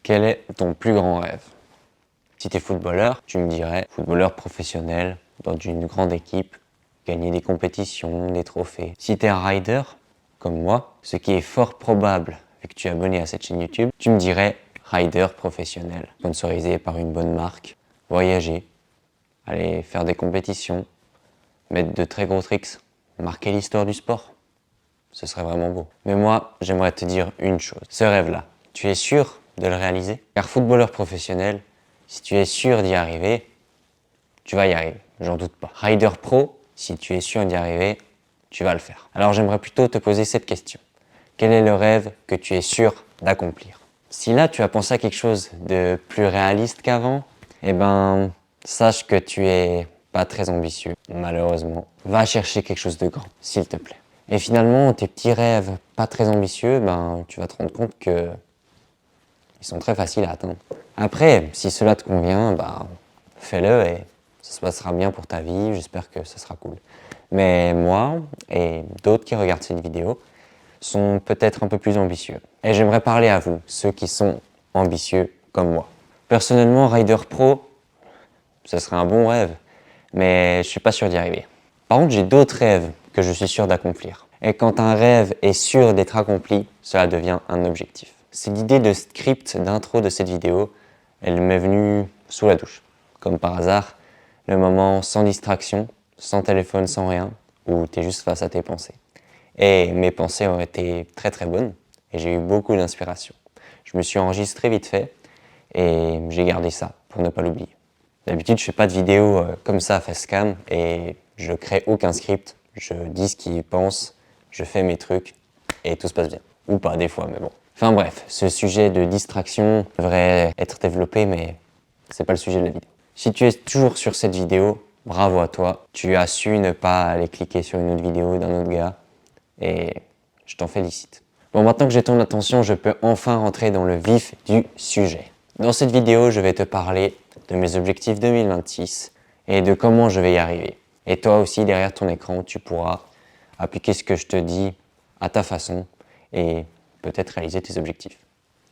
Quel est ton plus grand rêve? Si tu es footballeur, tu me dirais footballeur professionnel, dans une grande équipe, gagner des compétitions, des trophées. Si tu es un rider, comme moi, ce qui est fort probable, vu que tu es abonné à cette chaîne YouTube, tu me dirais rider professionnel, sponsorisé par une bonne marque, voyager, aller faire des compétitions, mettre de très gros tricks, marquer l'histoire du sport. Ce serait vraiment beau. Mais moi, j'aimerais te dire une chose. Ce rêve-là, tu es sûr de le réaliser? Car footballeur professionnel, si tu es sûr d'y arriver, tu vas y arriver, j'en doute pas. Rider pro, si tu es sûr d'y arriver, tu vas le faire. Alors j'aimerais plutôt te poser cette question. Quel est le rêve que tu es sûr d'accomplir? Si là tu as pensé à quelque chose de plus réaliste qu'avant, eh ben, sache que tu es pas très ambitieux, malheureusement. Va chercher quelque chose de grand, s'il te plaît. Et finalement, tes petits rêves pas très ambitieux, ben, tu vas te rendre compte que ils sont très faciles à atteindre. Après, si cela te convient, bah, fais-le et ça se passera bien pour ta vie, j'espère que ça sera cool. Mais moi et d'autres qui regardent cette vidéo sont peut-être un peu plus ambitieux. Et j'aimerais parler à vous, ceux qui sont ambitieux comme moi. Personnellement, Rider Pro, ce serait un bon rêve, mais je suis pas sûr d'y arriver. Par contre, j'ai d'autres rêves que je suis sûr d'accomplir. Et quand un rêve est sûr d'être accompli, cela devient un objectif. C'est l'idée de script d'intro de cette vidéo, elle m'est venue sous la douche. Comme par hasard, le moment sans distraction, sans téléphone, sans rien, où tu es juste face à tes pensées. Et mes pensées ont été très très bonnes, et j'ai eu beaucoup d'inspiration. Je me suis enregistré vite fait, et j'ai gardé ça, pour ne pas l'oublier. D'habitude, je fais pas de vidéo comme ça, face cam, et je crée aucun script, je dis ce qu'il pense, je fais mes trucs, et tout se passe bien. Ou pas, des fois, mais bon. Enfin bref, ce sujet de distraction devrait être développé, mais c'est pas le sujet de la vidéo. Si tu es toujours sur cette vidéo, bravo à toi. Tu as su ne pas aller cliquer sur une autre vidéo d'un autre gars, et je t'en félicite. Bon, maintenant que j'ai ton attention, je peux enfin rentrer dans le vif du sujet. Dans cette vidéo, je vais te parler de mes objectifs 2026 et de comment je vais y arriver. Et toi aussi, derrière ton écran, tu pourras appliquer ce que je te dis à ta façon et peut-être réaliser tes objectifs.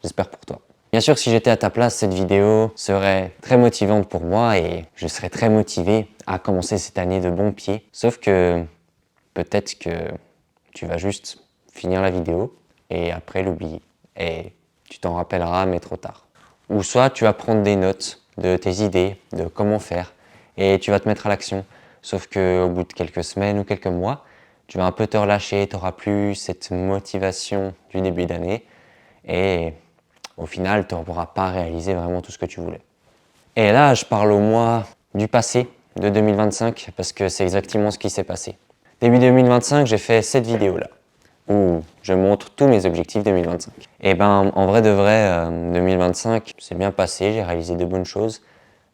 J'espère pour toi. Bien sûr, si j'étais à ta place, cette vidéo serait très motivante pour moi et je serais très motivé à commencer cette année de bon pied. Sauf que peut-être que tu vas juste finir la vidéo et après l'oublier. Et tu t'en rappelleras, mais trop tard. Ou soit tu vas prendre des notes de tes idées, de comment faire, et tu vas te mettre à l'action. Sauf qu'au bout de quelques semaines ou quelques mois, tu vas un peu te relâcher, tu n'auras plus cette motivation du début d'année, et au final, tu ne pourras pas réaliser vraiment tout ce que tu voulais. Et là, je parle au mois du passé, de 2025, parce que c'est exactement ce qui s'est passé. Début 2025, j'ai fait cette vidéo-là, où je montre tous mes objectifs 2025. Et ben, en vrai de vrai, 2025, c'est bien passé, j'ai réalisé de bonnes choses,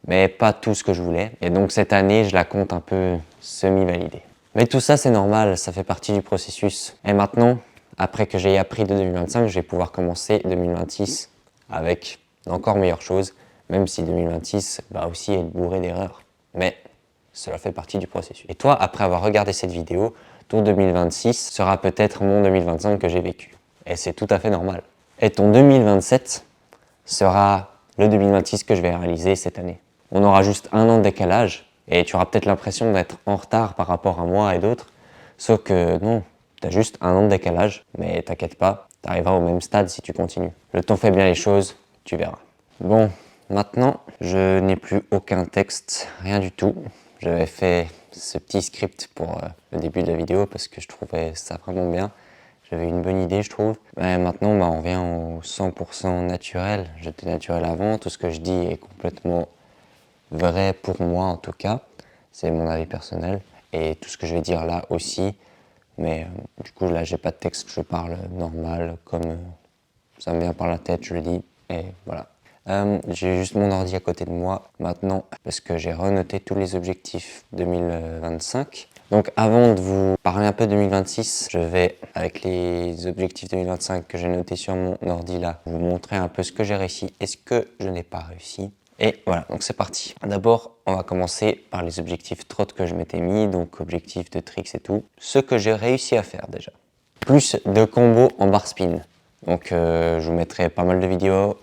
mais pas tout ce que je voulais. Et donc cette année, je la compte un peu semi-validée. Mais tout ça, c'est normal, ça fait partie du processus. Et maintenant, après que j'ai appris de 2025, je vais pouvoir commencer 2026 avec d'encore meilleures choses, même si 2026 va aussi être bourré d'erreurs. Mais cela fait partie du processus. Et toi, après avoir regardé cette vidéo, ton 2026 sera peut-être mon 2025 que j'ai vécu. Et c'est tout à fait normal. Et ton 2027 sera le 2026 que je vais réaliser cette année. On aura juste un an de décalage et tu auras peut-être l'impression d'être en retard par rapport à moi et d'autres. Sauf que non, tu as juste un an de décalage, mais t'inquiète pas, tu arriveras au même stade si tu continues. Le temps fait bien les choses, tu verras. Bon, maintenant, je n'ai plus aucun texte, rien du tout. J'avais fait ce petit script pour le début de la vidéo parce que je trouvais ça vraiment bien. J'avais une bonne idée, je trouve. Et maintenant, on revient au 100% naturel. J'étais naturel avant, tout ce que je dis est complètement vrai pour moi en tout cas. C'est mon avis personnel. Et tout ce que je vais dire là aussi. Mais du coup, là, j'ai pas de texte, je parle normal, comme ça me vient par la tête, je le dis. Et voilà. J'ai juste mon ordi à côté de moi maintenant parce que j'ai renoté tous les objectifs 2025. Donc avant de vous parler un peu de 2026, je vais, avec les objectifs 2025 que j'ai notés sur mon ordi là, vous montrer un peu ce que j'ai réussi et ce que je n'ai pas réussi. Et voilà, donc c'est parti. D'abord, on va commencer par les objectifs trot que je m'étais mis, donc objectifs de tricks et tout. Ce que j'ai réussi à faire déjà. Plus de combos en bar spin. Donc je vous mettrai pas mal de vidéos.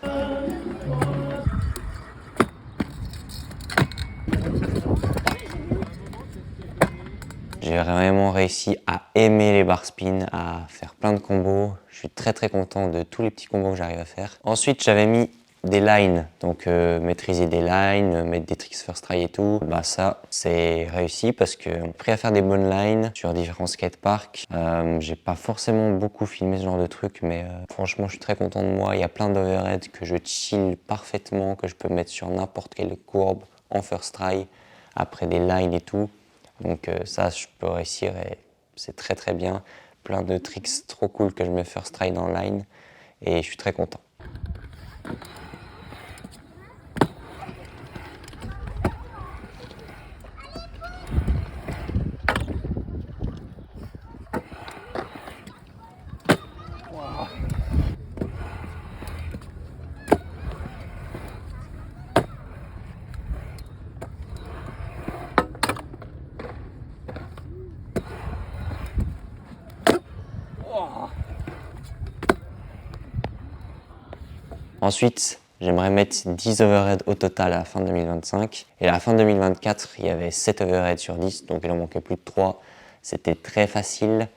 j'ai vraiment réussi à aimer les bar spin, à faire plein de combos. Je suis très content de tous les petits combos que j'arrive à faire. Ensuite, j'avais mis des lines, donc maîtriser des lines, mettre des tricks first try et tout. Bah ça, c'est réussi parce que j'ai appris à faire des bonnes lines sur différents skateparks. J'ai pas forcément beaucoup filmé ce genre de trucs, mais franchement, je suis très content de moi. Il y a plein d'overheads que je chill parfaitement, que je peux mettre sur n'importe quelle courbe en first try, après des lines et tout. Donc ça, je peux réussir et c'est très bien. Plein de tricks trop cool que je mets first try dans line et je suis très content. Ensuite, j'aimerais mettre 10 overheads au total à la fin 2025. Et à la fin 2024, il y avait 7 overheads sur 10, donc il en manquait plus de 3. C'était très facile.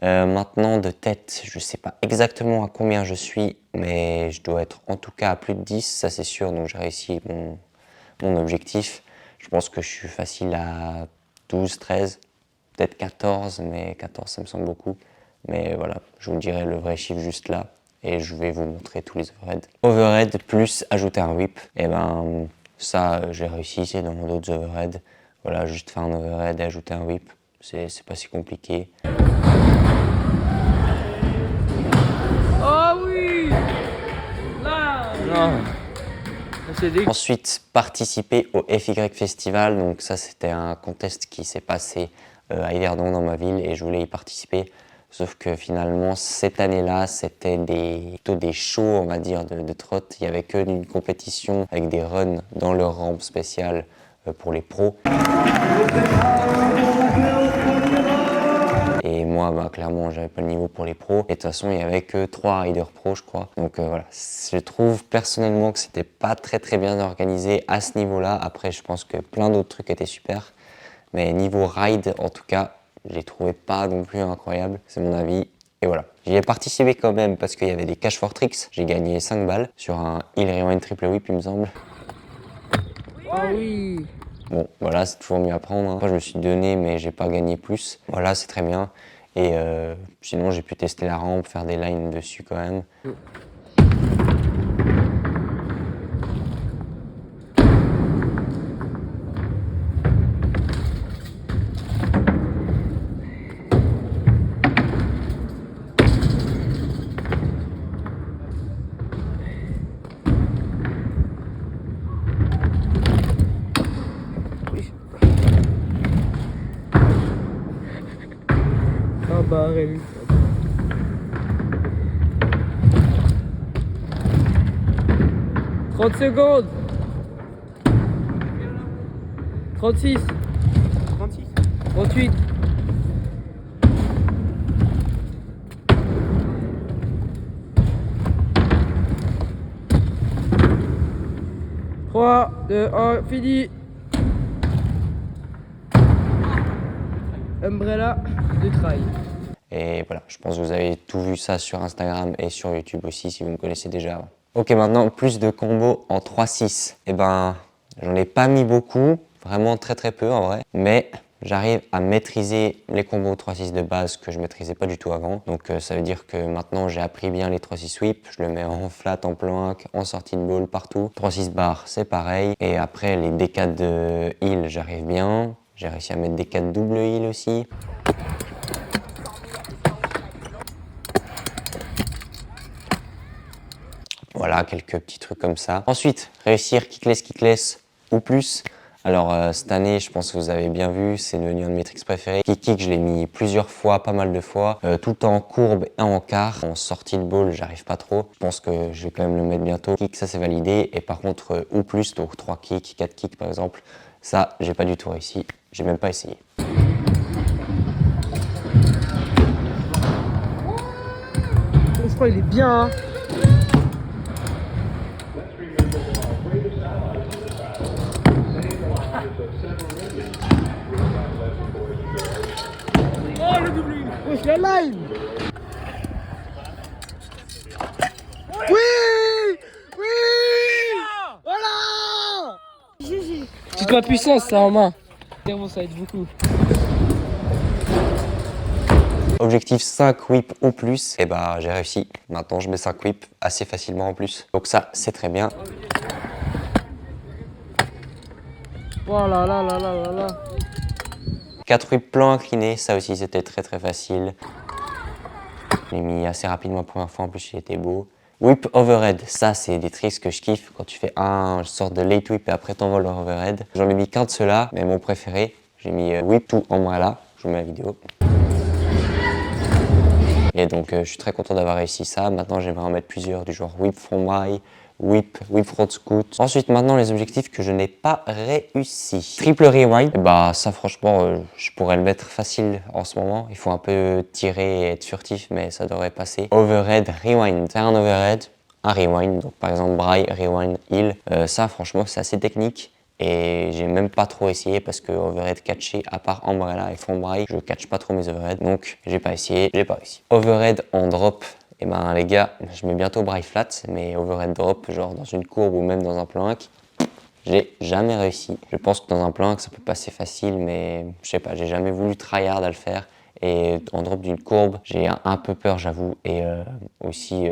Maintenant, de tête, je ne sais pas exactement à combien je suis, mais je dois être en tout cas à plus de 10, ça c'est sûr, donc j'ai réussi mon objectif. Je pense que je suis facile à 12, 13, peut-être 14, mais 14 ça me semble beaucoup. Mais voilà, je vous dirai le vrai chiffre juste là. Et je vais vous montrer tous les overheads. Overhead plus ajouter un whip, et ben ça j'ai réussi, c'est dans d'autres overheads. Voilà, juste faire un overhead et ajouter un whip, c'est pas si compliqué. Oh oui! Là! Non. Ensuite, participer au FY Festival, donc ça c'était un contest qui s'est passé à Yverdon dans ma ville et je voulais y participer. Sauf que finalement, cette année-là, c'était plutôt des shows, on va dire, de trot. Il n'y avait que une compétition avec des runs dans leur rampe spéciale pour les pros. Et moi, bah, clairement, j'avais pas le niveau pour les pros. Et de toute façon, il n'y avait que 3 riders pros, je crois. Donc voilà, je trouve personnellement que c'était pas très bien organisé à ce niveau-là. Après, je pense que plein d'autres trucs étaient super. Mais niveau ride, en tout cas, je les trouvais pas non plus incroyables, c'est mon avis. Et voilà. J'y ai participé quand même parce qu'il y avait des cash for tricks. J'ai gagné 5 balles sur un heel rewind triple whip, il me semble. Oh oui! Bon, voilà, c'est toujours mieux à prendre. Moi, je me suis donné, mais j'ai pas gagné plus. Voilà, c'est très bien. Et sinon, j'ai pu tester la rampe, faire des lines dessus quand même. Ah bah, Rémi. 30 secondes. 36. 36. 38. 3, 2, 1, fini. Umbrella de trail. Et voilà, je pense que vous avez tout vu ça sur Instagram et sur YouTube aussi si vous me connaissez déjà. Ok, maintenant plus de combos en 3-6. Et ben, j'en ai pas mis beaucoup, vraiment très peu en vrai, mais j'arrive à maîtriser les combos 3-6 de base que je maîtrisais pas du tout avant. Donc ça veut dire que maintenant j'ai appris bien les 3-6 sweeps, je le mets en flat, en plank, en sortie de ball, partout. 3-6 bar, c'est pareil. Et après les D4 de heel, j'arrive bien. J'ai réussi à mettre des 4 double heel aussi. Voilà, quelques petits trucs comme ça. Ensuite, réussir kickless ou plus. Alors cette année, je pense que vous avez bien vu, c'est devenu un de mes tricks préférés. Kick, je l'ai mis plusieurs fois, pas mal de fois, tout le temps en courbe et en quart. En sortie de ball, j'arrive pas trop. Je pense que je vais quand même le mettre bientôt. Kick, ça c'est validé. Et par contre, ou plus, donc 3 kicks, 4 kicks par exemple, ça, j'ai pas du tout réussi. J'ai même pas essayé. Je crois qu'il est bien, hein. Oh, le double. Wesh, la line. Oui. Oui. Voilà. Toute la puissance, ça en main. C'est bon, ça va être beaucoup. Objectif 5 whips ou plus, et bah j'ai réussi. Maintenant je mets 5 whips assez facilement en plus. Donc ça c'est très bien. Voilà, là, là, là, là, là. 4 whips plan incliné, ça aussi c'était très facile. Je l'ai mis assez rapidement la première fois, en plus il était beau. Whip overhead, ça c'est des tricks que je kiffe quand tu fais un sort de late whip et après t'envoles le overhead. J'en ai mis qu'un de ceux-là, mais mon préféré, j'ai mis whip to umbrella. Je vous mets la vidéo. Et donc je suis très content d'avoir réussi ça. Maintenant j'aimerais en mettre plusieurs du genre whip from high, whip front scoot. Ensuite maintenant les objectifs que je n'ai pas réussi. Triple rewind, et bah ça franchement je pourrais le mettre facile en ce moment. Il faut un peu tirer et être furtif mais ça devrait passer. Overhead rewind, faire un overhead, un rewind. Donc par exemple braille, rewind, heel. Ça franchement c'est assez technique. Et j'ai même pas trop essayé parce que overhead catché, à part umbrella et front braille, je catch pas trop mes overhead. Donc j'ai pas essayé, j'ai pas réussi. Overhead en drop, et ben les gars, je mets bientôt braille flat, mais overhead drop, genre dans une courbe ou même dans un plank, j'ai jamais réussi. Je pense que dans un plank ça peut passer facile, mais je sais pas, j'ai jamais voulu tryhard à le faire. Et en drop d'une courbe, j'ai un peu peur j'avoue, et aussi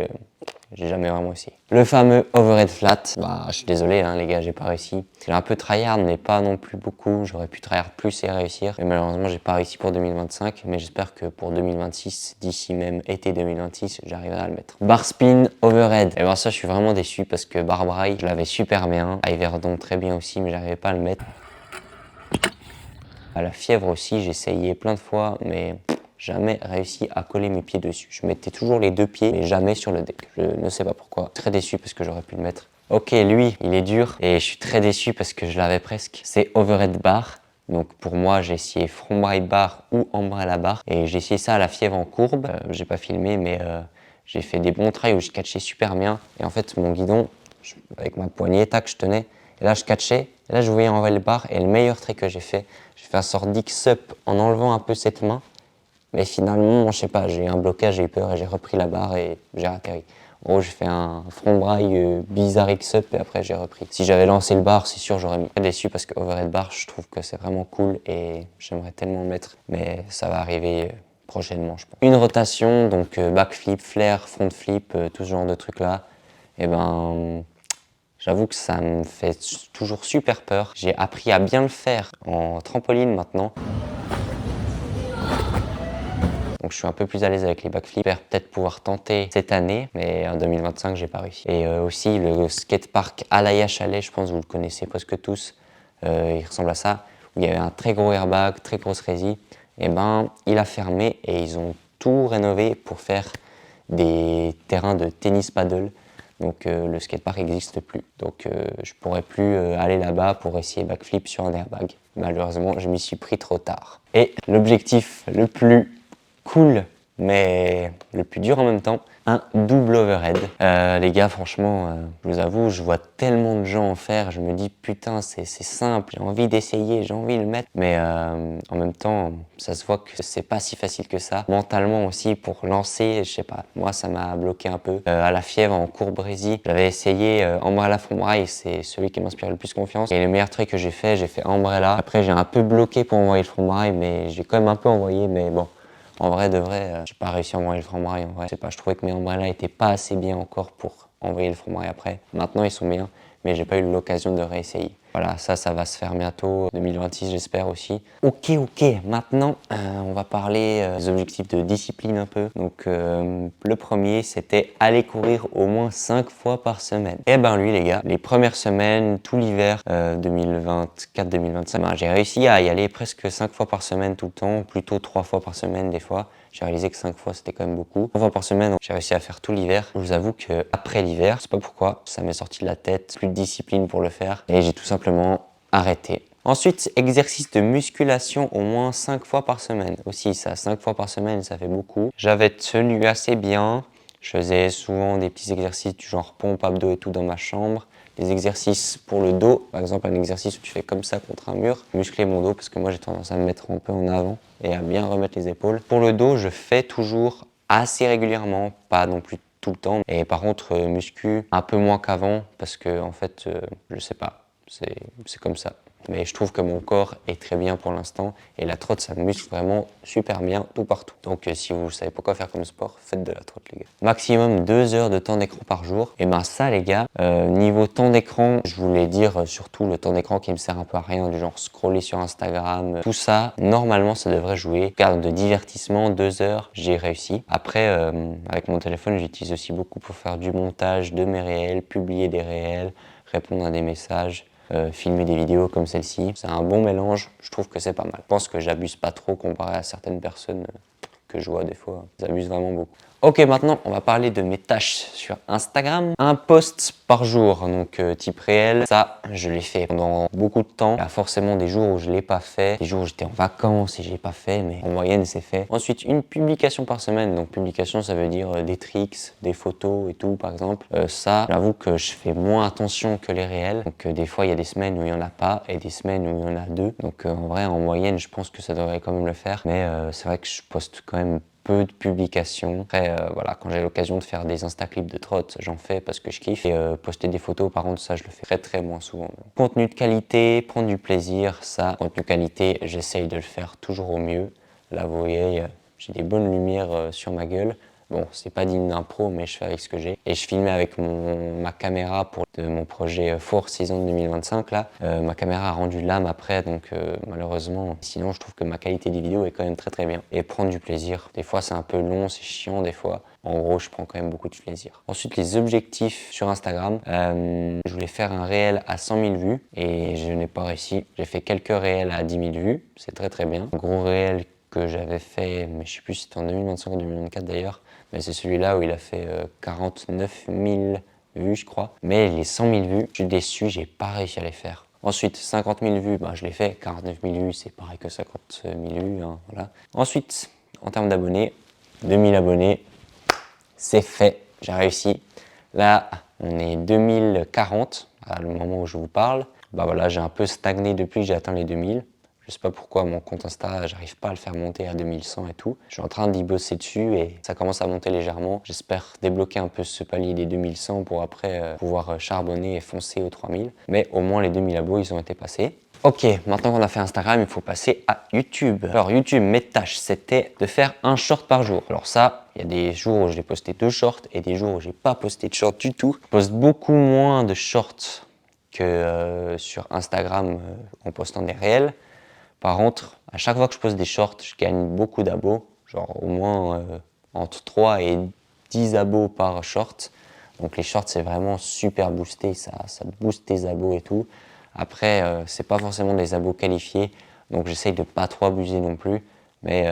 j'ai jamais vraiment essayé. Le fameux overhead flat, bah je suis désolé hein, les gars, j'ai pas réussi. J'ai un peu tryhard mais pas non plus beaucoup, j'aurais pu tryhard plus et réussir. Mais malheureusement j'ai pas réussi pour 2025, mais j'espère que pour 2026, d'ici même été 2026, j'arriverai à le mettre. Bar spin overhead, et ben ça je suis vraiment déçu parce que bar braille, je l'avais super bien, Iverdon très bien aussi, mais j'arrivais pas à le mettre. À la fièvre aussi, j'ai essayé plein de fois, mais jamais réussi à coller mes pieds dessus. Je mettais toujours les deux pieds, mais jamais sur le deck. Je ne sais pas pourquoi. Très déçu parce que j'aurais pu le mettre. Ok, lui, il est dur et je suis très déçu parce que je l'avais presque. C'est overhead bar. Donc pour moi, j'ai essayé front braille bar ou umbrella bar. Et j'ai essayé ça à la fièvre en courbe. J'ai pas filmé, mais j'ai fait des bons trails où je catchais super bien. Et en fait, mon guidon, avec ma poignée, tac, je tenais. Et là, je catchais. Et là, je voyais enlever le bar. Et le meilleur trait que j'ai fait un sort d'X-up en enlevant un peu cette main. Mais finalement, je sais pas, j'ai eu un blocage, j'ai eu peur et j'ai repris la barre et j'ai atterri. En gros, j'ai fait un front braille bizarre X-up et après j'ai repris. Si j'avais lancé le bar, c'est sûr, j'aurais mis. Très déçu parce que overhead bar, je trouve que c'est vraiment cool et j'aimerais tellement le mettre. Mais ça va arriver prochainement, je pense. Une rotation, donc backflip, flare, front flip, tout ce genre de trucs là. Et ben, j'avoue que ça me fait toujours super peur. J'ai appris à bien le faire en trampoline maintenant. Donc je suis un peu plus à l'aise avec les backflips. J'espère peut-être pouvoir tenter cette année, mais en 2025, j'ai pas réussi. Et aussi le skatepark Alaya Chalet, je pense que vous le connaissez presque tous. Il ressemble à ça, où il y avait un très gros airbag, très grosse résie. Et ben, il a fermé et ils ont tout rénové pour faire des terrains de tennis paddle. Donc le skatepark n'existe plus. Donc je pourrais plus aller là-bas pour essayer backflip sur un airbag. Malheureusement, je m'y suis pris trop tard. Et l'objectif le plus cool, mais le plus dur en même temps, un double overhead. Les gars, franchement, je vous avoue, je vois tellement de gens en faire, je me dis putain, c'est simple, j'ai envie d'essayer, j'ai envie de le mettre, mais en même temps, ça se voit que c'est pas si facile que ça. Mentalement aussi, pour lancer, je sais pas, moi ça m'a bloqué un peu. À la fièvre, en courbe résie, j'avais essayé Umbrella front braille, c'est celui qui m'inspire le plus confiance. Et le meilleur truc que j'ai fait Umbrella. Après, j'ai un peu bloqué pour envoyer le front braille, mais j'ai quand même un peu envoyé, mais bon. En vrai de vrai, j'ai pas réussi à envoyer le front braille en vrai. Je sais pas, je trouvais que mes umbrellas étaient pas assez bien encore pour envoyer le front braille après. Maintenant ils sont bien, mais j'ai pas eu l'occasion de réessayer. Voilà, ça va se faire bientôt, 2026 j'espère aussi. Ok, maintenant on va parler des objectifs de discipline un peu. Donc le premier c'était aller courir au moins 5 fois par semaine. Et ben lui les gars, les premières semaines, tout l'hiver 2024-2025, ben, j'ai réussi à y aller presque 5 fois par semaine tout le temps, plutôt 3 fois par semaine des fois. J'ai réalisé que 5 fois c'était quand même beaucoup. 3 fois par semaine, j'ai réussi à faire tout l'hiver. Je vous avoue que après l'hiver, je sais pas pourquoi, ça m'est sorti de la tête, plus de discipline pour le faire et j'ai tout simplement arrêté. Ensuite, exercice de musculation au moins 5 fois par semaine. Aussi ça, 5 fois par semaine, ça fait beaucoup. J'avais tenu assez bien. Je faisais souvent des petits exercices du genre pompe, abdos et tout dans ma chambre. Des exercices pour le dos, par exemple un exercice où tu fais comme ça contre un mur, muscler mon dos parce que moi j'ai tendance à me mettre un peu en avant et à bien remettre les épaules. Pour le dos, je fais toujours assez régulièrement, pas non plus tout le temps. Et par contre, muscu, un peu moins qu'avant parce que en fait, je sais pas, c'est comme ça. Mais je trouve que mon corps est très bien pour l'instant et la trotte ça me muscle vraiment super bien tout partout. Donc si vous savez pas quoi faire comme sport, faites de la trotte les gars. Maximum 2 heures de temps d'écran par jour. Et ben ça les gars, niveau temps d'écran, je voulais dire surtout le temps d'écran qui me sert un peu à rien, du genre scroller sur Instagram, tout ça, normalement ça devrait jouer. Car de divertissement, 2 heures, j'ai réussi. Après, avec mon téléphone, j'utilise aussi beaucoup pour faire du montage de mes réels, publier des réels, répondre à des messages. Filmer des vidéos comme celle-ci. C'est un bon mélange, je trouve que c'est pas mal. Je pense que j'abuse pas trop comparé à certaines personnes que je vois des fois. Ils abusent vraiment beaucoup. Ok, maintenant on va parler de mes tâches sur Instagram. Un post par jour, donc type réel. Ça, je l'ai fait pendant beaucoup de temps. Il y a forcément des jours où je l'ai pas fait, des jours où j'étais en vacances et je l'ai pas fait, mais en moyenne c'est fait. Ensuite, une publication par semaine. Donc publication, ça veut dire des tricks, des photos et tout, par exemple. Ça, j'avoue que je fais moins attention que les réels. Donc des fois, il y a des semaines où il y en a pas et des semaines où il y en a deux. Donc en vrai, en moyenne, je pense que ça devrait quand même le faire. Mais c'est vrai que je poste quand même peu de publications. Après, voilà, quand j'ai l'occasion de faire des Insta-clips de trotte, j'en fais parce que je kiffe. Et poster des photos, par contre, ça, je le fais très moins souvent. Contenu de qualité, prendre du plaisir, ça, contenu de qualité, j'essaye de le faire toujours au mieux. Là, vous voyez, j'ai des bonnes lumières sur ma gueule. Bon, c'est pas digne d'un pro, mais je fais avec ce que j'ai. Et je filmais avec ma caméra pour mon projet Four Season 2025 là. Ma caméra a rendu l'âme après, donc malheureusement. Sinon, je trouve que ma qualité des vidéos est quand même très bien. Et prendre du plaisir. Des fois, c'est un peu long, c'est chiant des fois. En gros, je prends quand même beaucoup de plaisir. Ensuite, les objectifs sur Instagram. Je voulais faire un réel à 100 000 vues et je n'ai pas réussi. J'ai fait quelques réels à 10 000 vues, c'est très bien. Un gros réel que j'avais fait, mais je sais plus si c'était en 2025 ou 2024 d'ailleurs, mais c'est celui-là où il a fait 49 000 vues, je crois. Mais les 100 000 vues, je suis déçu, j'ai pas réussi à les faire. Ensuite, 50 000 vues, bah, je l'ai fait. 49 000 vues, c'est pareil que 50 000 vues, hein, voilà. Ensuite, en termes d'abonnés, 2000 abonnés, c'est fait, j'ai réussi. Là, on est 2040, à le moment où je vous parle. Bah voilà, j'ai un peu stagné depuis que j'ai atteint les 2000. Je sais pas pourquoi mon compte Insta, j'arrive pas à le faire monter à 2100 et tout. Je suis en train d'y bosser dessus et ça commence à monter légèrement. J'espère débloquer un peu ce palier des 2100 pour après pouvoir charbonner et foncer aux 3000. Mais au moins les 2000 abos, ils ont été passés. Ok, maintenant qu'on a fait Instagram, il faut passer à YouTube. Alors YouTube, mes tâches, c'était de faire un short par jour. Alors ça, il y a des jours où j'ai posté 2 shorts et des jours où j'ai pas posté de shorts du tout. Je poste beaucoup moins de shorts que sur Instagram en postant des réels. Par contre, à chaque fois que je poste des shorts, je gagne beaucoup d'abos, genre au moins entre 3 et 10 abos par short. Donc les shorts, c'est vraiment super boosté, ça booste tes abos et tout. Après, c'est pas forcément des abos qualifiés, donc j'essaye de pas trop abuser non plus. Mais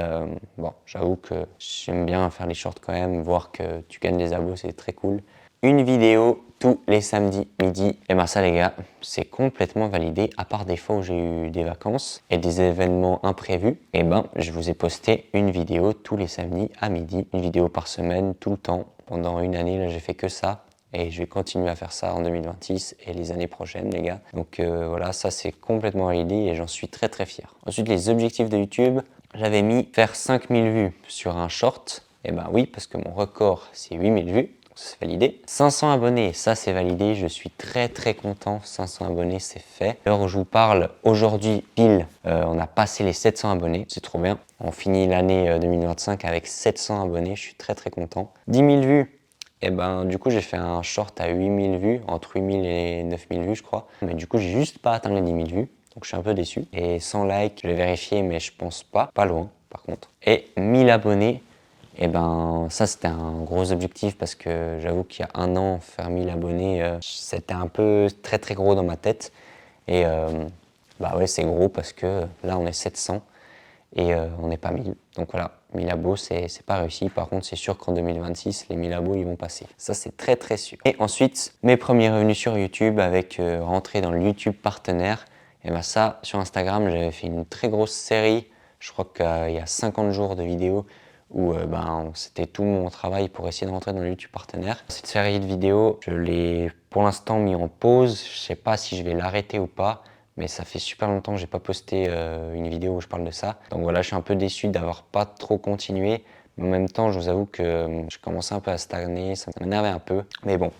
bon, j'avoue que j'aime bien faire les shorts quand même, voir que tu gagnes des abos, c'est très cool. Une vidéo tous les samedis midi. Et ben ça les gars, c'est complètement validé, à part des fois où j'ai eu des vacances et des événements imprévus. Et ben je vous ai posté une vidéo tous les samedis à midi, une vidéo par semaine, tout le temps. Pendant une année, là j'ai fait que ça. Et je vais continuer à faire ça en 2026 et les années prochaines, les gars. Donc voilà, ça c'est complètement validé et j'en suis très fier. Ensuite, les objectifs de YouTube, j'avais mis faire 5000 vues sur un short. Et ben oui, parce que mon record c'est 8000 vues. C'est validé. 500 abonnés, ça c'est validé, je suis très content, 500 abonnés c'est fait. À l'heure où je vous parle, aujourd'hui pile, on a passé les 700 abonnés, c'est trop bien. On finit l'année 2025 avec 700 abonnés, je suis très content. 10 000 vues, et ben du coup j'ai fait un short à 8000 vues, entre 8000 et 9000 vues je crois. Mais du coup j'ai juste pas atteint les 10 000 vues, donc je suis un peu déçu. Et 100 likes, je l'ai vérifié mais je pense pas loin par contre. Et 1000 abonnés, et ben ça c'était un gros objectif parce que j'avoue qu'il y a un an, faire 1000 abonnés, c'était un peu très gros dans ma tête. Et bah ouais c'est gros parce que là on est 700 et on n'est pas 1000. Donc voilà, 1000 abos c'est pas réussi. Par contre c'est sûr qu'en 2026 les 1000 abos ils vont passer. Ça c'est très sûr. Et ensuite mes premiers revenus sur YouTube avec rentrer dans le YouTube partenaire. Et ben ça sur Instagram j'avais fait une très grosse série. Je crois qu'il y a 50 jours de vidéos où c'était tout mon travail pour essayer de rentrer dans le YouTube partenaire. Cette série de vidéos, je l'ai pour l'instant mis en pause. Je sais pas si je vais l'arrêter ou pas, mais ça fait super longtemps que j'ai pas posté une vidéo où je parle de ça. Donc voilà, je suis un peu déçu d'avoir pas trop continué. Mais en même temps, je vous avoue que je commençais un peu à stagner, ça m'énervait un peu. Mais bon,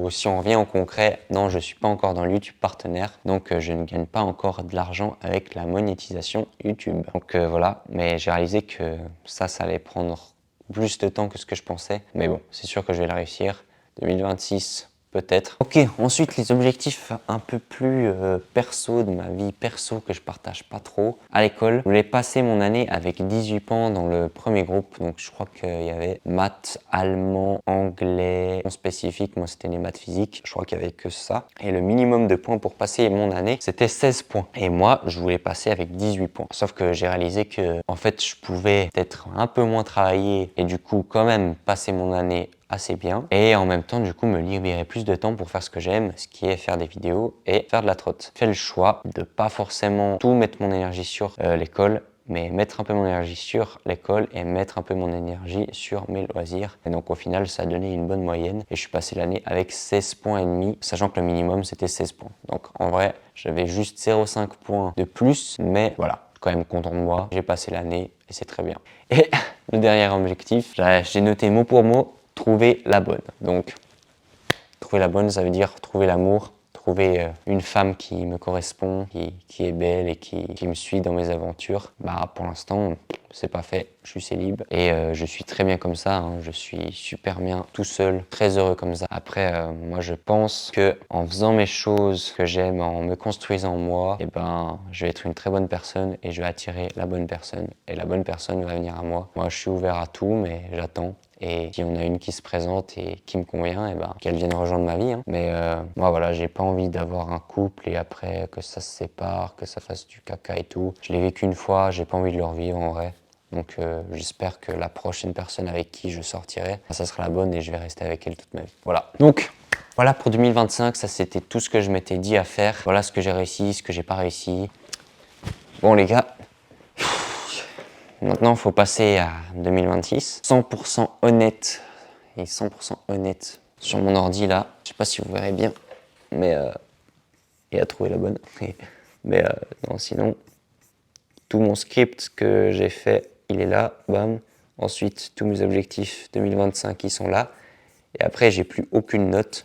si on revient au concret, non, je suis pas encore dans le YouTube partenaire, donc je ne gagne pas encore de l'argent avec la monétisation YouTube. Donc voilà, mais j'ai réalisé que ça allait prendre plus de temps que ce que je pensais. Mais bon, c'est sûr que je vais le réussir. 2026, peut-être. Ok, ensuite les objectifs un peu plus perso, de ma vie perso que je partage pas trop. À l'école, je voulais passer mon année avec 18 points dans le premier groupe. Donc je crois qu'il y avait maths, allemand, anglais, en spécifique. Moi c'était les maths physiques. Je crois qu'il y avait que ça. Et le minimum de points pour passer mon année, c'était 16 points. Et moi, je voulais passer avec 18 points. Sauf que j'ai réalisé que en fait, je pouvais peut-être un peu moins travailler et du coup quand même passer mon année assez bien et en même temps du coup me libérer plus de temps pour faire ce que j'aime, ce qui est faire des vidéos et faire de la trotte. J'ai fait le choix de pas forcément tout mettre mon énergie sur l'école, mais mettre un peu mon énergie sur l'école et mettre un peu mon énergie sur mes loisirs. Et donc au final ça a donné une bonne moyenne et je suis passé l'année avec 16 points et demi, sachant que le minimum c'était 16 points. Donc en vrai j'avais juste 0,5 points de plus, mais voilà, quand même content de moi, j'ai passé l'année et c'est très bien. Et le dernier objectif, j'ai noté mot pour mot, trouver la bonne. Donc, trouver la bonne, ça veut dire trouver l'amour, trouver une femme qui me correspond, qui est belle et qui me suit dans mes aventures. Bah, pour l'instant, c'est pas fait. Je suis célib et je suis très bien comme ça. Hein. Je suis super bien tout seul, très heureux comme ça. Après, moi, je pense que en faisant mes choses que j'aime, en me construisant moi, et je vais être une très bonne personne et je vais attirer la bonne personne. Et la bonne personne va venir à moi. Moi, je suis ouvert à tout, mais j'attends. Et si on a une qui se présente et qui me convient, qu'elle vienne rejoindre ma vie. Hein. Mais moi, voilà, j'ai pas envie d'avoir un couple et après que ça se sépare, que ça fasse du caca et tout. Je l'ai vécu une fois, j'ai pas envie de le revivre en vrai. Donc j'espère que la prochaine personne avec qui je sortirai, ça sera la bonne et je vais rester avec elle toute ma vie. Voilà. Donc voilà pour 2025, ça c'était tout ce que je m'étais dit à faire. Voilà ce que j'ai réussi, ce que j'ai pas réussi. Bon les gars. Maintenant, il faut passer à 2026. 100% honnête et 100% honnête sur mon ordi là. Je sais pas si vous verrez bien, mais et à trouver la bonne. Mais non, sinon, tout mon script que j'ai fait, il est là, bam. Ensuite, tous mes objectifs 2025, ils sont là. Et après, j'ai plus aucune note.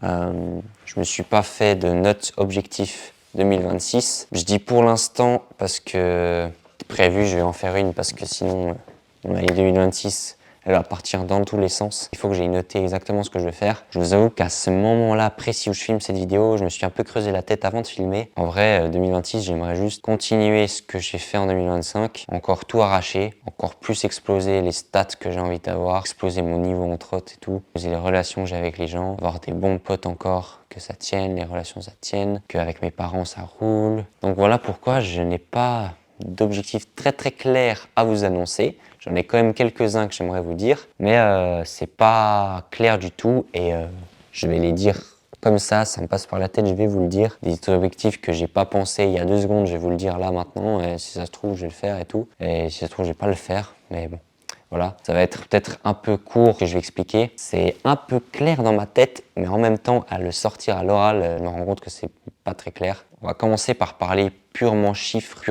Je me suis pas fait de note objectif 2026. Je dis pour l'instant parce que prévu, je vais en faire une parce que sinon, mon année 2026, elle va partir dans tous les sens. Il faut que j'aille noter exactement ce que je vais faire. Je vous avoue qu'à ce moment-là précis où je filme cette vidéo, je me suis un peu creusé la tête avant de filmer. En vrai, 2026, j'aimerais juste continuer ce que j'ai fait en 2025, encore tout arracher, encore plus exploser les stats que j'ai envie d'avoir, exploser mon niveau en trotte et tout, exploser les relations que j'ai avec les gens, avoir des bons potes encore, que ça tienne, les relations ça tienne, qu'avec mes parents ça roule. Donc voilà pourquoi je n'ai pas d'objectifs très très clairs à vous annoncer. J'en ai quand même quelques-uns que j'aimerais vous dire, mais c'est pas clair du tout et je vais les dire comme ça me passe par la tête, je vais vous le dire. Des objectifs que j'ai pas pensé il y a 2 secondes, je vais vous le dire là maintenant, et si ça se trouve je vais le faire et tout, et si ça se trouve je vais pas le faire, mais bon. Voilà, ça va être peut-être un peu court que je vais expliquer. C'est un peu clair dans ma tête, mais en même temps, à le sortir à l'oral, je me rends compte que c'est pas très clair. On va commencer par parler purement chiffres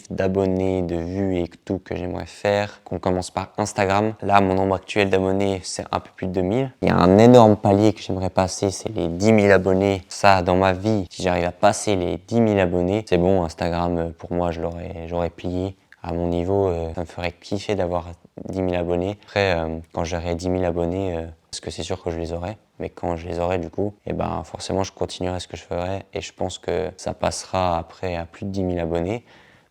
d'abonnés, de vues et tout que j'aimerais faire. Qu'on commence par Instagram. Là, mon nombre actuel d'abonnés, c'est un peu plus de 2000. Il y a un énorme palier que j'aimerais passer, c'est les 10 000 abonnés. Ça, dans ma vie, si j'arrive à passer les 10 000 abonnés, c'est bon, Instagram, pour moi, j'aurais plié. À mon niveau, ça me ferait kiffer d'avoir 10 000 abonnés. Après, quand j'aurai 10 000 abonnés, parce que c'est sûr que je les aurai, mais quand je les aurai du coup, forcément je continuerai ce que je ferai et je pense que ça passera après à plus de 10 000 abonnés.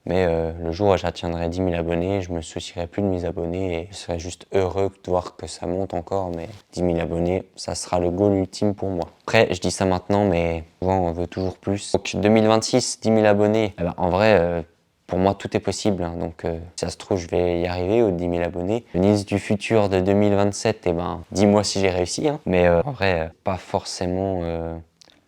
Mais le jour où j'atteindrai 10 000 abonnés, je me soucierai plus de mes abonnés et je serai juste heureux de voir que ça monte encore. Mais 10 000 abonnés, ça sera le goal ultime pour moi. Après, je dis ça maintenant, mais souvent on veut toujours plus. Donc 2026, 10 000 abonnés, en vrai... pour moi, tout est possible, hein. Donc si ça se trouve, je vais y arriver aux 10 000 abonnés. Le Nice du futur de 2027, dis-moi si j'ai réussi. Hein. Mais en vrai, pas forcément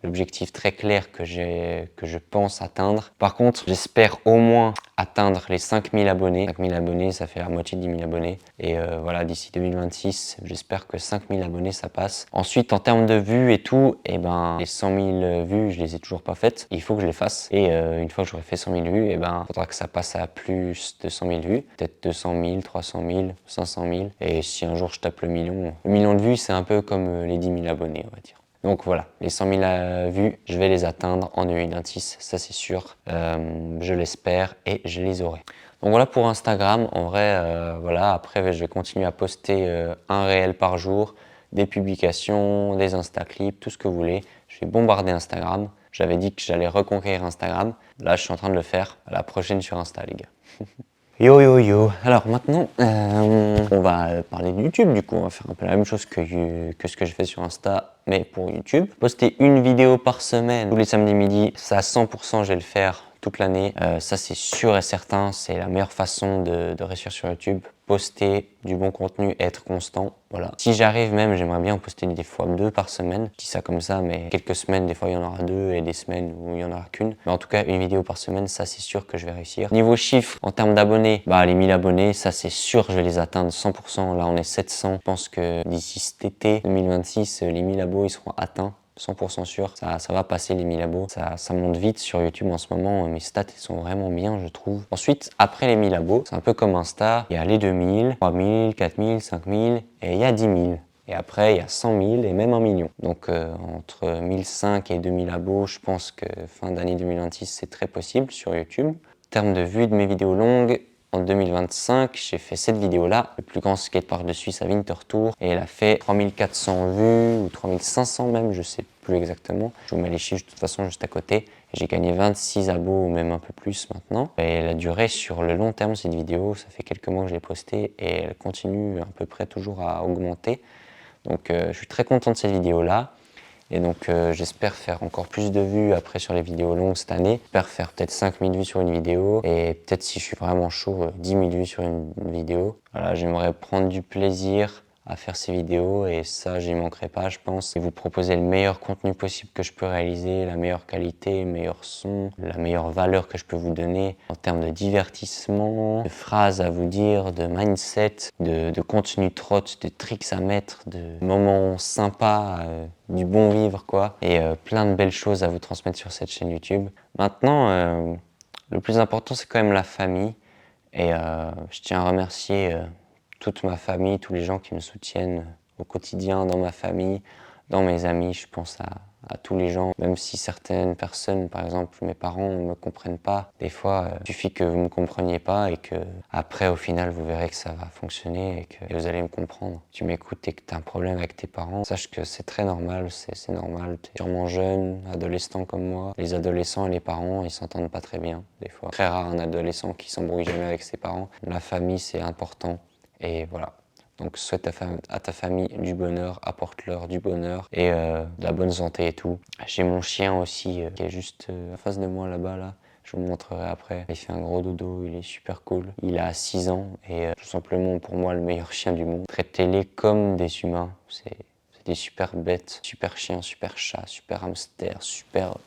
l'objectif très clair que je pense atteindre. Par contre, j'espère au moins atteindre les 5000 abonnés. 5000 abonnés, ça fait la moitié de 10 000 abonnés. Et voilà, d'ici 2026, j'espère que 5000 abonnés, ça passe. Ensuite, en termes de vues et tout, et ben, les 100 000 vues, je les ai toujours pas faites. Il faut que je les fasse. Et une fois que j'aurai fait 100 000 vues, et ben, faudra que ça passe à plus de 100 000 vues. Peut-être 200 000, 300 000, 500 000. Et si un jour je tape le million de vues, c'est un peu comme les 10 000 abonnés, on va dire. Donc voilà, les 100 000 vues, je vais les atteindre en 2026, ça c'est sûr. Je l'espère et je les aurai. Donc voilà pour Instagram. En vrai, voilà, après je vais continuer à poster un réel par jour, des publications, des Insta-clips, tout ce que vous voulez. Je vais bombarder Instagram. J'avais dit que j'allais reconquérir Instagram. Là, je suis en train de le faire. À la prochaine sur Insta, les gars. Yo yo yo. Alors maintenant, on va parler de YouTube. Du coup, on va faire un peu la même chose que ce que je fais sur Insta, mais pour YouTube. Poster une vidéo par semaine, tous les samedis midi, ça à 100%, je vais le faire toute l'année. Ça, c'est sûr et certain. C'est la meilleure façon de réussir sur YouTube. Poster du bon contenu et être constant. Voilà. Si j'arrive même, j'aimerais bien en poster des fois 2 par semaine. Je dis ça comme ça, mais quelques semaines, des fois, il y en aura 2 et des semaines où il y en aura qu'une. Mais en tout cas, une vidéo par semaine, ça, c'est sûr que je vais réussir. Niveau chiffres, en termes d'abonnés, bah, les 1000 abonnés, ça, c'est sûr, je vais les atteindre 100%. Là, on est 700. Je pense que d'ici cet été 2026, les 1000 abos, ils seront atteints. 100% sûr, ça va passer les 1000 abos. Ça monte vite sur YouTube en ce moment. Mes stats, ils sont vraiment bien, je trouve. Ensuite, après les 1000 abos, c'est un peu comme Insta. Il y a les 2000, 3000, 4000, 5000 et il y a 10 000. Et après, il y a 100 000 et même 1 million. Donc, entre 1005 et 2000 abos, je pense que fin d'année 2026, c'est très possible sur YouTube. En termes de vues de mes vidéos longues, en 2025, j'ai fait cette vidéo-là, le plus grand skatepark de Suisse à Winterthur, et elle a fait 3400 vues, ou 3500 même, je sais plus exactement. Je vous mets les chiffres de toute façon juste à côté. J'ai gagné 26 abos, ou même un peu plus maintenant. Et elle a duré sur le long terme, cette vidéo, ça fait quelques mois que je l'ai postée, et elle continue à peu près toujours à augmenter. Donc je suis très content de cette vidéo-là. Et donc j'espère faire encore plus de vues après sur les vidéos longues cette année. J'espère faire peut-être 5000 vues sur une vidéo et peut-être si je suis vraiment chaud, 10 000 vues sur une vidéo. Voilà, j'aimerais prendre du plaisir à faire ces vidéos et ça j'y manquerai pas je pense. Et vous proposer le meilleur contenu possible que je peux réaliser, la meilleure qualité, le meilleur son, la meilleure valeur que je peux vous donner en termes de divertissement, de phrases à vous dire, de mindset, de contenu trot, de tricks à mettre, de moments sympas, du bon vivre quoi. Et plein de belles choses à vous transmettre sur cette chaîne YouTube. Maintenant, le plus important c'est quand même la famille et je tiens à remercier toute ma famille, tous les gens qui me soutiennent au quotidien, dans ma famille, dans mes amis. Je pense à tous les gens, même si certaines personnes, par exemple mes parents, ne me comprennent pas. Des fois, il suffit que vous ne me compreniez pas et que après, au final, vous verrez que ça va fonctionner et que vous allez me comprendre. Tu m'écoutes et que tu as un problème avec tes parents, sache que c'est très normal, c'est normal. Tu es sûrement jeune, adolescent comme moi. Les adolescents et les parents, ils s'entendent pas très bien, des fois. Très rare un adolescent qui s'embrouille jamais avec ses parents. La famille, c'est important. Et voilà. Donc souhaite à ta famille du bonheur, apporte-leur du bonheur et de la bonne santé et tout. J'ai mon chien aussi qui est juste en face de moi là-bas là. Je vous le montrerai après. Il fait un gros dodo, il est super cool. Il a 6 ans et tout simplement pour moi le meilleur chien du monde. Traitez-les comme des humains. C'est des super bêtes, super chiens, super chats, super hamsters, super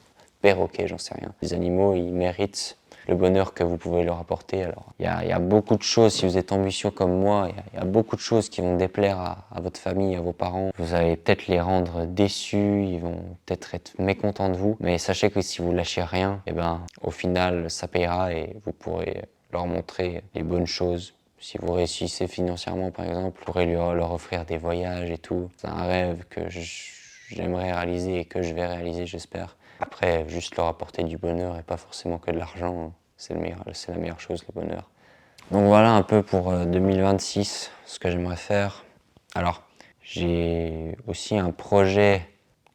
perroquets, j'en sais rien. Les animaux, ils méritent le bonheur que vous pouvez leur apporter. Alors, il y a beaucoup de choses, si vous êtes ambitieux comme moi, il y a beaucoup de choses qui vont déplaire à votre famille, à vos parents. Vous allez peut-être les rendre déçus, ils vont peut-être être mécontents de vous. Mais sachez que si vous lâchez rien, et ben, au final, ça payera et vous pourrez leur montrer les bonnes choses. Si vous réussissez financièrement, par exemple, vous pourrez leur offrir des voyages et tout. C'est un rêve que j'aimerais réaliser et que je vais réaliser, j'espère. Après, juste leur apporter du bonheur et pas forcément que de l'argent, c'est la meilleure chose, le bonheur. Donc voilà un peu pour 2026, ce que j'aimerais faire. Alors, j'ai aussi un projet,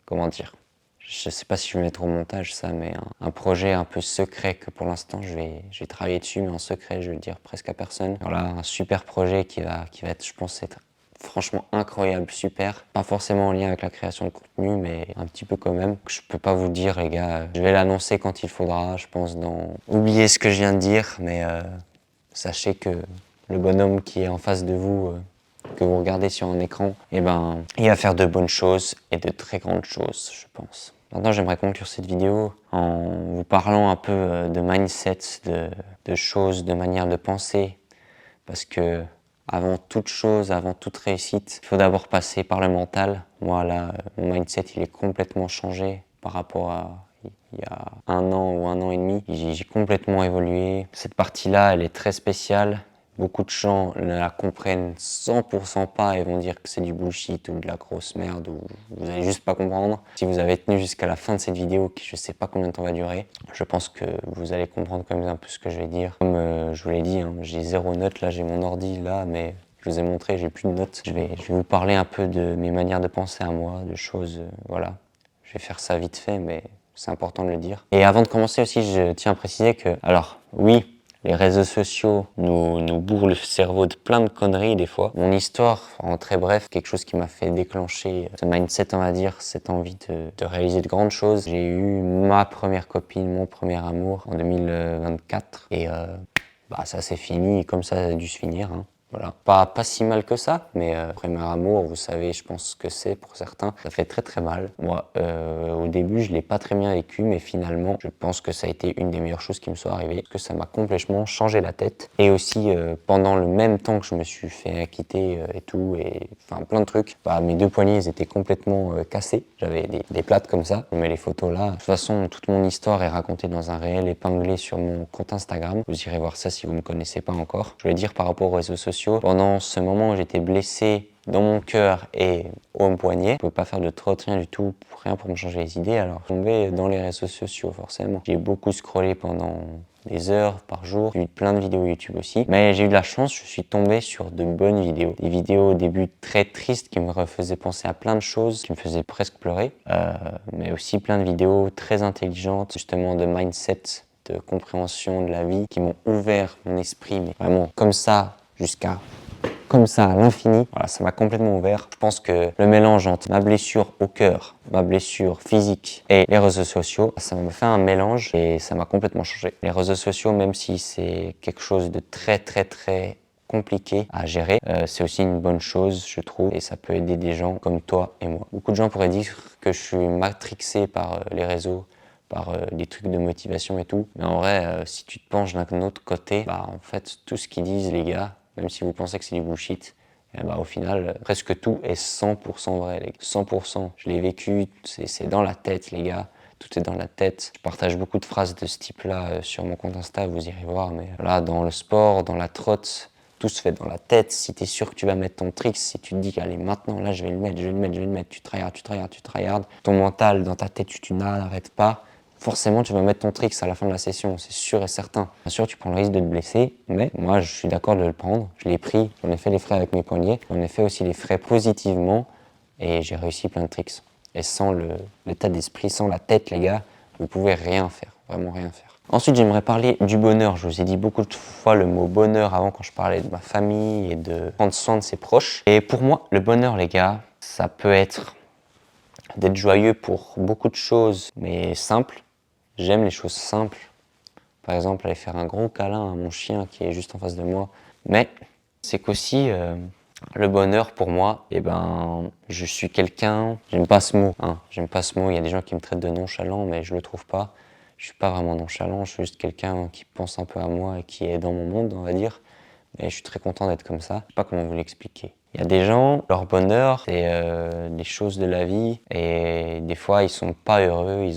comment dire, je sais pas si je vais mettre au montage ça, mais un projet un peu secret que pour l'instant je vais travailler dessus, mais en secret, je vais le dire presque à personne. Voilà, un super projet qui va être, je pense, être franchement incroyable, super. Pas forcément en lien avec la création de contenu, mais un petit peu quand même. Je peux pas vous dire, les gars, je vais l'annoncer quand il faudra, je pense, oubliez ce que je viens de dire, mais sachez que le bonhomme qui est en face de vous, que vous regardez sur un écran, eh ben, il va faire de bonnes choses et de très grandes choses, je pense. Maintenant, j'aimerais conclure cette vidéo en vous parlant un peu de mindset, de choses, de manière de penser. Parce que avant toute chose, avant toute réussite, il faut d'abord passer par le mental. Moi, là, mon mindset, il est complètement changé par rapport à il y a 1 an ou 1 an et demi. J'ai complètement évolué. Cette partie-là, elle est très spéciale. Beaucoup de gens ne la comprennent 100% pas et vont dire que c'est du bullshit ou de la grosse merde ou vous allez juste pas comprendre. Si vous avez tenu jusqu'à la fin de cette vidéo, qui je sais pas combien de temps va durer, je pense que vous allez comprendre quand même un peu ce que je vais dire. Comme je vous l'ai dit, hein, j'ai 0 note, là j'ai mon ordi là, mais je vous ai montré, j'ai plus de notes. Je vais vous parler un peu de mes manières de penser à moi, de choses, voilà. Je vais faire ça vite fait, mais c'est important de le dire. Et avant de commencer aussi, je tiens à préciser que, alors oui, les réseaux sociaux nous bourrent le cerveau de plein de conneries des fois. Mon histoire, en très bref, quelque chose qui m'a fait déclencher ce mindset, on va dire, cette envie de réaliser de grandes choses. J'ai eu ma première copine, mon premier amour en 2024 et ça c'est fini et comme ça a dû se finir. Hein. Voilà. Pas si mal que ça, mais premier amour, vous savez, je pense que c'est pour certains, ça fait très très mal. Moi, au début, je l'ai pas très bien vécu, mais finalement, je pense que ça a été une des meilleures choses qui me sont arrivées, parce que ça m'a complètement changé la tête. Et aussi, pendant le même temps que je me suis fait quitter et tout, et enfin plein de trucs, mes 2 poignets, ils étaient complètement cassés. J'avais des plates comme ça. Je mets les photos là. De toute façon, toute mon histoire est racontée dans un réel épinglé sur mon compte Instagram. Vous irez voir ça si vous me connaissez pas encore. Je voulais dire par rapport aux réseaux sociaux, pendant ce moment où j'étais blessé dans mon cœur et au poignet, je pouvais pas faire de trop rien du tout, rien pour me changer les idées, alors je suis tombé dans les réseaux sociaux forcément. J'ai beaucoup scrollé pendant des heures par jour, j'ai vu plein de vidéos YouTube aussi, mais j'ai eu de la chance, je suis tombé sur de bonnes vidéos. Des vidéos au début très tristes qui me refaisaient penser à plein de choses, qui me faisaient presque pleurer, mais aussi plein de vidéos très intelligentes, justement de mindset, de compréhension de la vie, qui m'ont ouvert mon esprit, mais vraiment comme ça, jusqu'à comme ça à l'infini. Voilà, ça m'a complètement ouvert. Je pense que le mélange entre ma blessure au cœur, ma blessure physique et les réseaux sociaux, ça m'a fait un mélange et ça m'a complètement changé. Les réseaux sociaux, même si c'est quelque chose de très très très compliqué à gérer, c'est aussi une bonne chose, je trouve, et ça peut aider des gens comme toi et moi. Beaucoup de gens pourraient dire que je suis matrixé par les réseaux, par des trucs de motivation et tout. Mais en vrai, si tu te penches d'un autre côté, en fait, tout ce qu'ils disent, les gars, même si vous pensez que c'est du bullshit, au final, presque tout est 100% vrai, les gars. 100%. Je l'ai vécu, c'est dans la tête, les gars. Tout est dans la tête. Je partage beaucoup de phrases de ce type-là sur mon compte Insta, vous irez voir. Mais là, dans le sport, dans la trotte, tout se fait dans la tête. Si tu es sûr que tu vas mettre ton trick, si tu te dis qu'allez maintenant, là, je vais le mettre, tu tryhards, ton mental, dans ta tête, tu n'arrêtes pas. Forcément, tu vas mettre ton tricks à la fin de la session, c'est sûr et certain. Bien sûr, tu prends le risque de te blesser, mais moi, je suis d'accord de le prendre. Je l'ai pris, j'en ai fait les frais avec mes poignets, j'en ai fait aussi les frais positivement, et j'ai réussi plein de tricks. Et sans l'état d'esprit, sans la tête, les gars, vous pouvez rien faire, vraiment rien faire. Ensuite, j'aimerais parler du bonheur. Je vous ai dit beaucoup de fois le mot bonheur avant quand je parlais de ma famille et de prendre soin de ses proches. Et pour moi, le bonheur, les gars, ça peut être d'être joyeux pour beaucoup de choses, mais simples. J'aime les choses simples. Par exemple, aller faire un gros câlin à mon chien qui est juste en face de moi. Mais c'est qu'aussi, le bonheur pour moi, je suis quelqu'un, j'aime pas ce mot, j'aime pas ce mot, il y a des gens qui me traitent de nonchalant, mais je le trouve pas. Je suis pas vraiment nonchalant, je suis juste quelqu'un qui pense un peu à moi et qui est dans mon monde, on va dire. Et je suis très content d'être comme ça. Je sais pas comment vous l'expliquer. Il y a des gens, leur bonheur, c'est des choses de la vie, et des fois ils sont pas heureux, ils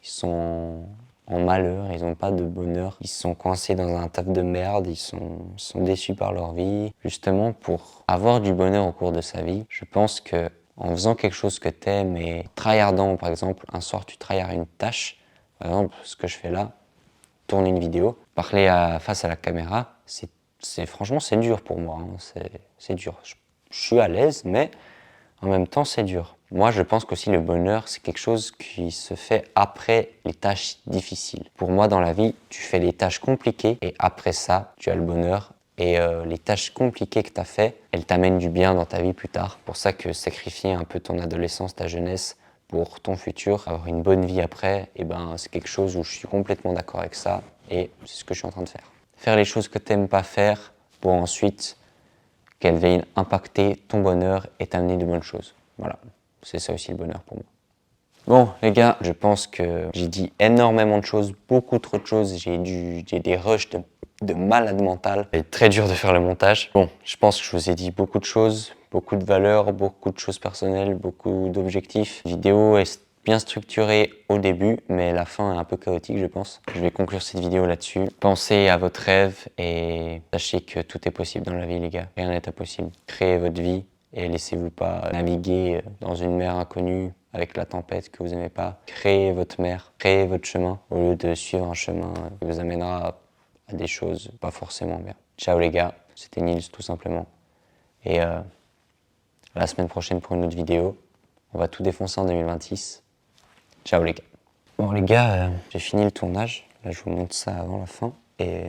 sont en malheur, ils n'ont pas de bonheur, ils sont coincés dans un taf de merde, ils sont déçus par leur vie. Justement, pour avoir du bonheur au cours de sa vie, je pense que en faisant quelque chose que t'aimes et tryhardant, par exemple, un soir tu tryhards une tâche, par exemple, ce que je fais là, tourner une vidéo, parler face à la caméra, franchement c'est dur pour moi, c'est dur. Je suis à l'aise, mais en même temps c'est dur. Moi, je pense qu'aussi le bonheur, c'est quelque chose qui se fait après les tâches difficiles. Pour moi, dans la vie, tu fais les tâches compliquées et après ça, tu as le bonheur. Et les tâches compliquées que tu as fait, elles t'amènent du bien dans ta vie plus tard. Pour ça que sacrifier un peu ton adolescence, ta jeunesse pour ton futur, avoir une bonne vie après, c'est quelque chose où je suis complètement d'accord avec ça et c'est ce que je suis en train de faire. Faire les choses que tu n'aimes pas faire pour ensuite qu'elles viennent impacter ton bonheur et t'amener de bonnes choses. Voilà. C'est ça aussi le bonheur pour moi. Bon les gars, je pense que j'ai dit énormément de choses, beaucoup trop de choses. J'ai des rushs de malade mental. C'est très dur de faire le montage. Bon, je pense que je vous ai dit beaucoup de choses, beaucoup de valeurs, beaucoup de choses personnelles, beaucoup d'objectifs. La vidéo est bien structurée au début, mais la fin est un peu chaotique, je pense. Je vais conclure cette vidéo là-dessus. Pensez à votre rêve et sachez que tout est possible dans la vie, les gars. Rien n'est impossible. Créez votre vie et laissez-vous pas naviguer dans une mer inconnue avec la tempête que vous n'aimez pas. Créez votre mer, créez votre chemin au lieu de suivre un chemin qui vous amènera à des choses pas forcément bien. Ciao les gars, c'était Nils tout simplement. Et à la semaine prochaine pour une autre vidéo. On va tout défoncer en 2026. Ciao les gars. Bon les gars, j'ai fini le tournage. Là je vous montre ça avant la fin. Et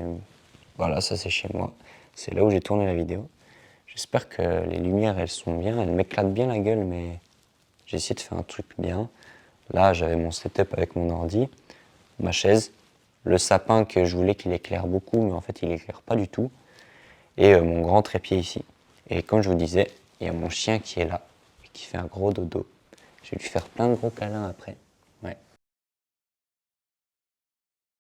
voilà, ça c'est chez moi. C'est là où j'ai tourné la vidéo. J'espère que les lumières elles sont bien. Elles m'éclatent bien la gueule, mais j'ai essayé de faire un truc bien. Là j'avais mon setup avec mon ordi, ma chaise, le sapin que je voulais qu'il éclaire beaucoup, mais en fait il éclaire pas du tout. Et mon grand trépied ici. Et comme je vous disais, il y a mon chien qui est là, et qui fait un gros dodo. Je vais lui faire plein de gros câlins après.